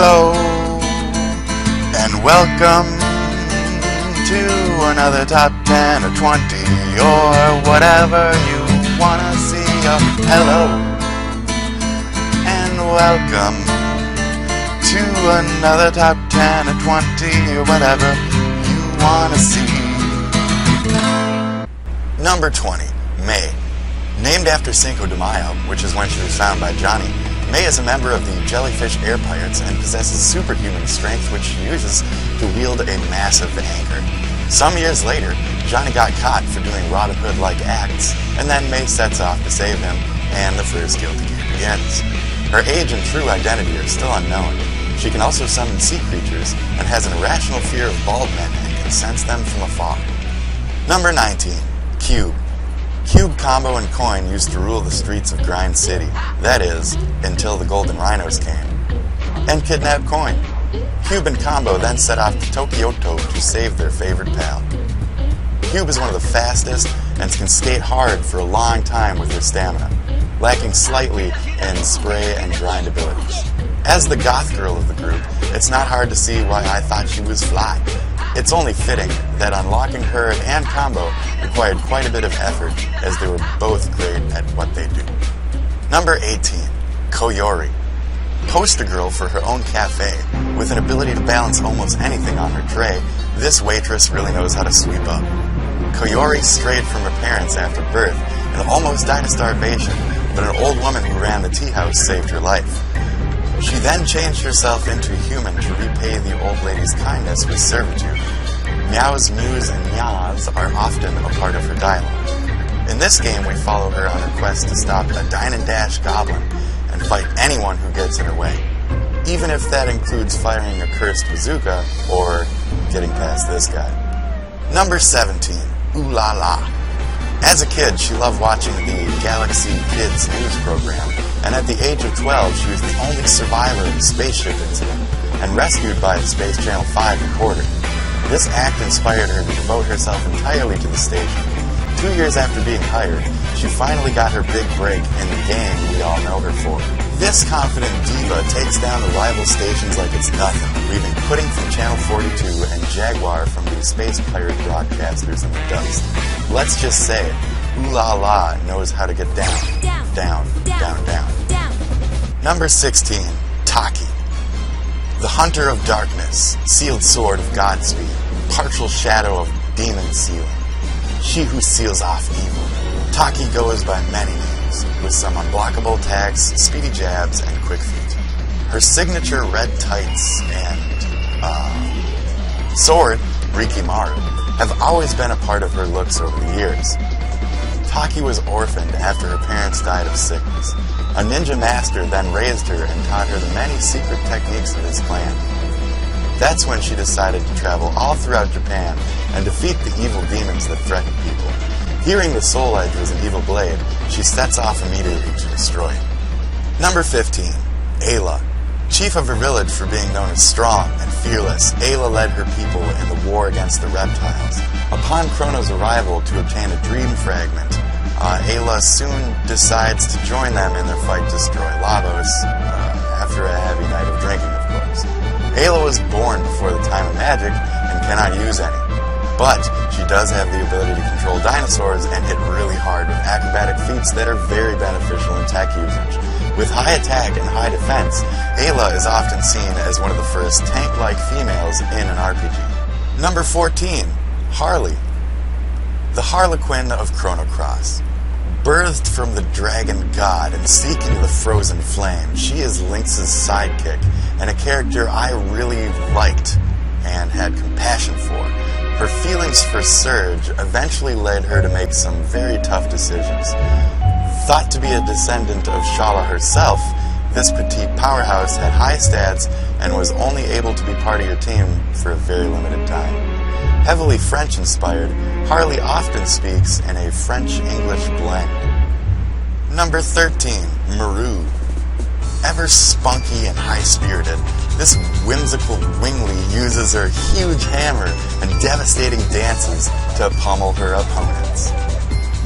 Hello, and welcome to another top 10 or 20 or whatever you want to see. Hello, and welcome to another top 10 or 20 or whatever you want to see. Number 20, May. Named after Cinco de Mayo, which is when she was found by Johnny, May is a member of the Jellyfish Air Pirates and possesses superhuman strength, which she uses to wield a massive anchor. Some years later, Johnny got caught for doing Robin Hood-like acts, and then May sets off to save him, and the first guilty game begins. Her age and true identity are still unknown. She can also summon sea creatures, and has an irrational fear of bald men and can sense them from afar. Number 19, Cube. Cube, Combo, and Coin used to rule the streets of Grind City. That is, until the Golden Rhinos came and kidnapped Coin. Cube and Combo then set off to Tokyoto to save their favorite pal. Cube is one of the fastest and can skate hard for a long time with her stamina, lacking slightly in spray and grind abilities. As the goth girl of the group, it's not hard to see why I thought she was fly. It's only fitting that unlocking her and Combo required quite a bit of effort, as they were both great at what they do. Number 18, Koyori. Poster girl for her own cafe, with an ability to balance almost anything on her tray, this waitress really knows how to sweep up. Koyori strayed from her parents after birth and almost died of starvation, but an old woman who ran the tea house saved her life. She then changed herself into a human to repay the old lady's kindness with servitude. Meows, mews, and nyas are often a part of her dialogue. In this game, we follow her on her quest to stop a dine and dash goblin and fight anyone who gets in her way, even if that includes firing a cursed bazooka or getting past this guy. Number 17, Ooh La La. As a kid, she loved watching the Galaxy Kids news program, and at the age of 12, she was the only survivor of the spaceship incident and rescued by a Space Channel 5 reporter. This act inspired her to devote herself entirely to the station. 2 years after being hired, she finally got her big break in the game we all know her for. This confident diva takes down the rival stations like it's nothing, leaving Pudding from Channel 42 and Jaguar from the Space Pirate broadcasters in the dust. Let's just say it, Ooh La La knows how to get down, down, down, down. Number 16, Taki. The Hunter of Darkness, Sealed Sword of Godspeed, Partial Shadow of Demon Sealing, she who seals off evil. Taki goes by many names, with some unblockable attacks, speedy jabs, and quick feet. Her signature red tights and, sword, Riki Maru, have always been a part of her looks over the years. Taki was orphaned after her parents died of sickness. A ninja master then raised her and taught her the many secret techniques of his clan. That's when she decided to travel all throughout Japan and defeat the evil demons that threatened people. Hearing the Soul Edge was an evil blade, she sets off immediately to destroy it. Number 15, Ayla. Chief of her village for being known as strong and fearless, Ayla led her people in the war against the reptiles. Upon Chrono's arrival to obtain a dream fragment, Ayla soon decides to join them in their fight to destroy Lavos, after a heavy night of drinking, of course. Ayla was born before the time of magic and cannot use any, but she does have the ability to control dinosaurs and hit really hard with acrobatic feats that are very beneficial in tech usage. With high attack and high defense, Ayla is often seen as one of the first tank-like females in an RPG. Number 14, Harley. The Harlequin of Chrono Cross. Birthed from the dragon god and seeking the frozen flame, she is Lynx's sidekick and a character I really liked and had compassion for. Her feelings for Surge eventually led her to make some very tough decisions. Thought to be a descendant of Shala herself, this petite powerhouse had high stats and was only able to be part of your team for a very limited time. Heavily French-inspired, Harley often speaks in a French-English blend. Number 13, Maru. Ever spunky and high-spirited, this whimsical wingly uses her huge hammer and devastating dances to pummel her opponents.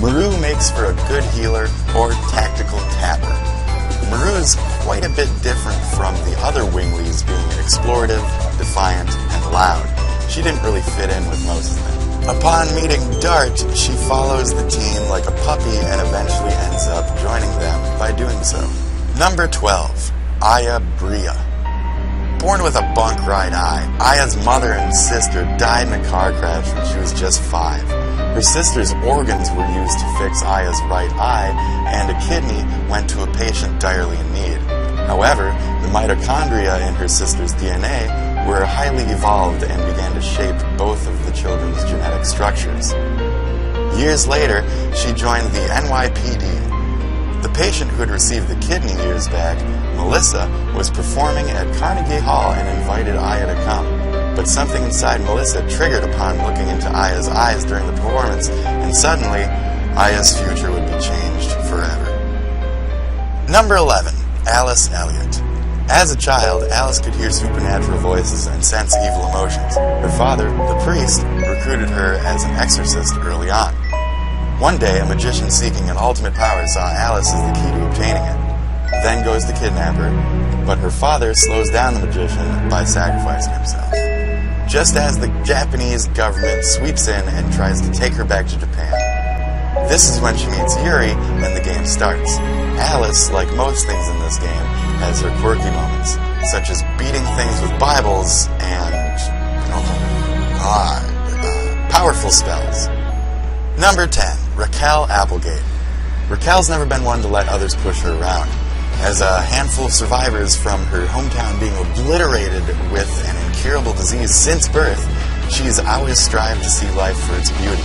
Maru makes for a good healer or tactical tapper. Maru is quite a bit different from the other winglies being explorative, defiant, and loud. She didn't really fit in with most of them. Upon meeting Dart, she follows the team like a puppy and eventually ends up joining them by doing so. Number 12. Aya Bria. Born with a bunk right eye, Aya's mother and sister died in a car crash when she was just 5. Her sister's organs were used to fix Aya's right eye, and a kidney went to a patient direly in need. However, the mitochondria in her sister's DNA were highly evolved and began to shape both of the children's genetic structures. Years later, she joined the NYPD. The patient who had received the kidney years back, Melissa, was performing at Carnegie Hall and invited Aya to come. But something inside Melissa triggered upon looking into Aya's eyes during the performance, and suddenly, Aya's future would be changed forever. Number 11. Alice Elliot. As a child, Alice could hear supernatural voices and sense evil emotions. Her father, the priest, recruited her as an exorcist early on. One day, a magician seeking an ultimate power saw Alice as the key to obtaining it. Then goes the kidnapper, but her father slows down the magician by sacrificing himself. Just as the Japanese government sweeps in and tries to take her back to Japan. This is when she meets Yuri and the game starts. Alice, like most things in this game, has her quirky moments, such as beating things with Bibles and powerful spells. Number 10. Raquel Applegate. Raquel's never been one to let others push her around. As a handful of survivors from her hometown being obliterated with an incurable disease since birth, she's always strived to see life for its beauty.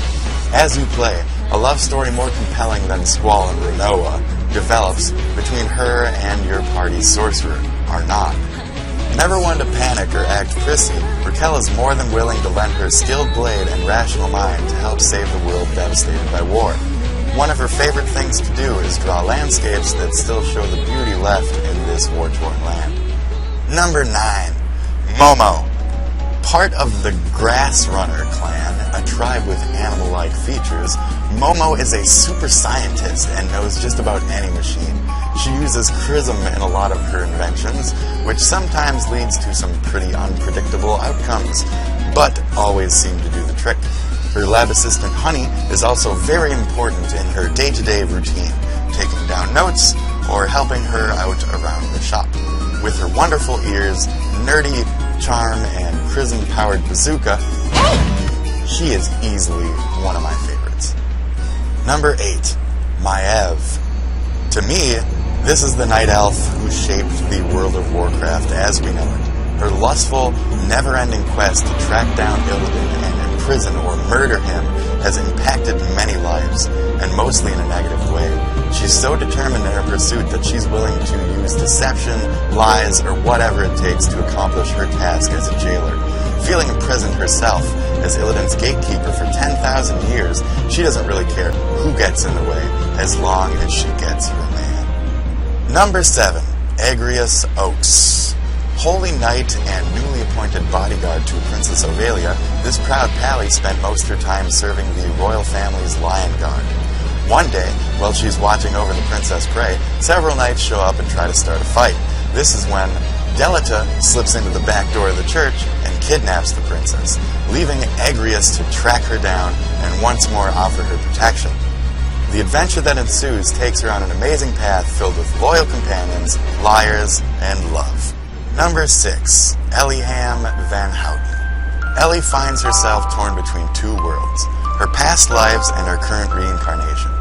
As you play, a love story more compelling than Squall and Renoa develops between her and your party's sorcerer, Arnon. Never one to panic or act prissy, Raquel is more than willing to lend her skilled blade and rational mind to help save the world devastated by war. One of her favorite things to do is draw landscapes that still show the beauty left in this war-torn land. Number 9. Momo. Part of the Grass Runner clan, a tribe with animal-like features, Momo is a super scientist and knows just about any machine. She uses Chrism in a lot of her inventions, which sometimes leads to some pretty unpredictable outcomes, but always seem to do the trick. Her lab assistant, Honey, is also very important in her day-to-day routine, taking down notes or helping her out around the shop. With her wonderful ears, nerdy charm, and Chrism-powered bazooka, she is easily one of my favorites. Number 8. Maiev. To me, this is the night elf who shaped the World of Warcraft as we know it. Her lustful, never-ending quest to track down Illidan and imprison or murder him has impacted many lives, and mostly in a negative way. She's so determined in her pursuit that she's willing to use deception, lies, or whatever it takes to accomplish her task as a jailer. Feeling imprisoned herself as Illidan's gatekeeper for 10,000 years, she doesn't really care who gets in the way, as long as she gets her man. Number 7. Agrias Oaks. Holy knight and newly appointed bodyguard to Princess Ovelia, this proud pally spent most of her time serving the royal family's lion guard. One day, while she's watching over the princess prey, several knights show up and try to start a fight. This is when Delita slips into the back door of the church and kidnaps the princess, leaving Agrias to track her down and once more offer her protection. The adventure that ensues takes her on an amazing path filled with loyal companions, liars, and love. Number 6. Ellieham Van Houten. Ellie finds herself torn between two worlds, her past lives and her current reincarnation.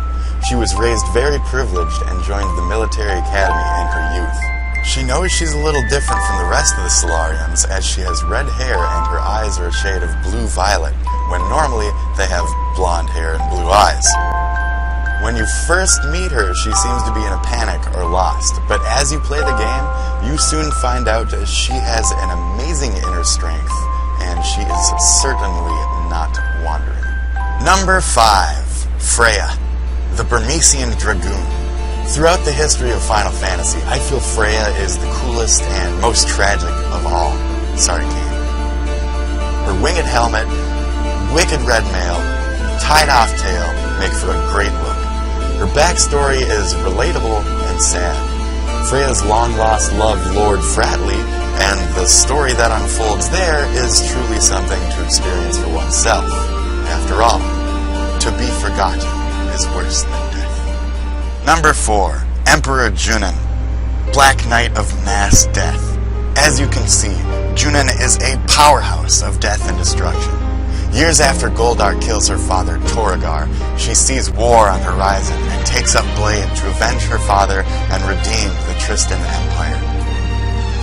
She was raised very privileged and joined the military academy in her youth. She knows she's a little different from the rest of the Solarians, as she has red hair and her eyes are a shade of blue-violet, when normally they have blonde hair and blue eyes. When you first meet her, she seems to be in a panic or lost, but as you play the game, you soon find out that she has an amazing inner strength, and she is certainly not wandering. Number 5. Freya, the Burmesian Dragoon. Throughout the history of Final Fantasy, I feel Freya is the coolest and most tragic of all. Sorry, game. Her winged helmet, wicked red mail, tied-off tail make for a great look. Her backstory is relatable and sad. Freya's long-lost love, Lord Fratley, And the story that unfolds there is truly something to experience for oneself. After all, to be forgotten is worse than death. Number 4. Emperor Junan, Black Knight of Mass Death. As you can see, Junan is a powerhouse of death and destruction. Years after Goldar kills her father, Toragar, she sees war on the horizon and takes up blade to avenge her father and redeem the Tristan Empire.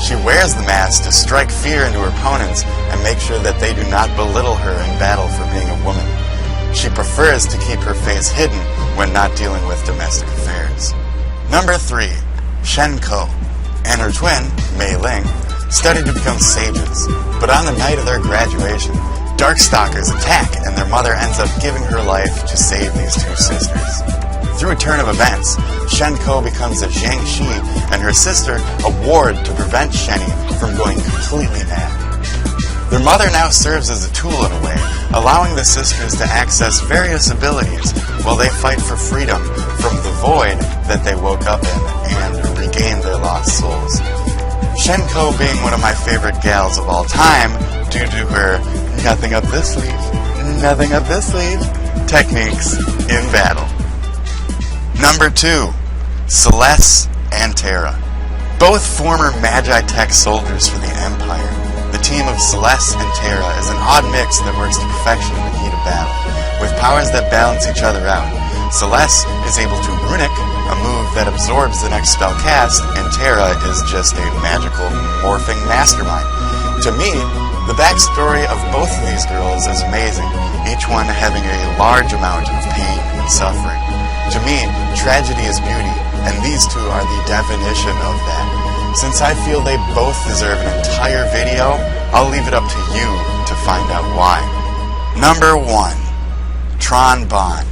She wears the mask to strike fear into her opponents and make sure that they do not belittle her in battle for being a woman. She prefers to keep her face hidden when not dealing with domestic affairs. Number 3. Sheno and her twin, Mei Ling, studied to become sages, but on the night of their graduation, Darkstalkers attack and their mother ends up giving her life to save these two sisters. Through a turn of events, Sheno becomes a Jiangshi and her sister a ward to prevent Sheni from going completely mad. Their mother now serves as a tool in a way, allowing the sisters to access various abilities while they fight for freedom from the void that they woke up in and regain their lost souls. Sheno being one of my favorite gals of all time due to her nothing up this sleeve, nothing up this sleeve techniques in battle. Number 2. Celeste and Tera. Both former Magi-Tech soldiers for the Empire. The team of Celeste and Tera is an odd mix that works to perfection in the heat of battle, with powers that balance each other out. Celeste is able to runic, a move that absorbs the next spell cast, and Tera is just a magical morphing mastermind. To me, the backstory of both of these girls is amazing, each one having a large amount of pain and suffering. To me, tragedy is beauty, and these two are the definition of that. Since I feel they both deserve an entire video, I'll leave it up to you to find out why. Number 1. Tron Bond,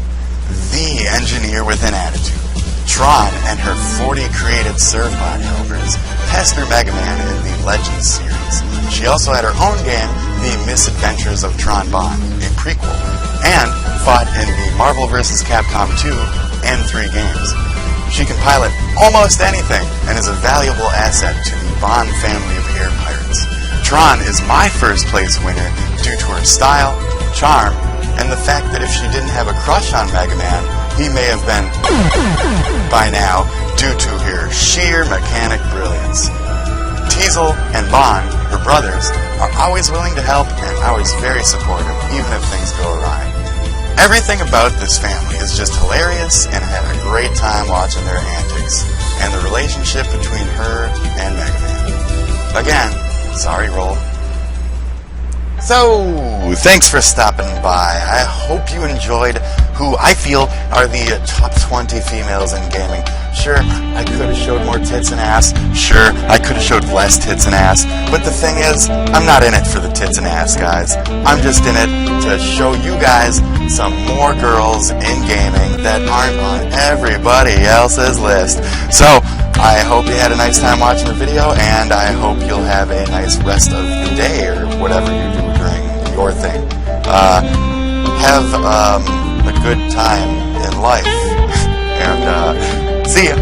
the engineer with an attitude. Tron and her 40 created Servbot helpers pester Mega Man in the Legends series. She also had her own game, The Misadventures of Tron Bond, a prequel, and fought in the Marvel vs. Capcom 2 and 3 games. She can pilot almost anything and is a valuable asset to the Bond family of air pirates. Tron is my first place winner due to her style, charm, and the fact that if she didn't have a crush on Mega Man, he may have been by now due to her sheer mechanic brilliance. Teasel and Bond, her brothers, are always willing to help and always very supportive, even if things go awry. Everything about this family is just hilarious, and I had a great time watching their antics, and the relationship between her and Mega Man. Again, sorry, roll. So, thanks for stopping by. I hope you enjoyed who I feel are the top 20 females in gaming. Sure, I could have showed more tits and ass. Sure, I could have showed less tits and ass. But the thing is, I'm not in it for the tits and ass, guys. I'm just in it to show you guys some more girls in gaming that aren't on everybody else's list. So, I hope you had a nice time watching the video, and I hope you'll have a nice rest of the day, or whatever you do during your thing. Have a good time in life, and see ya!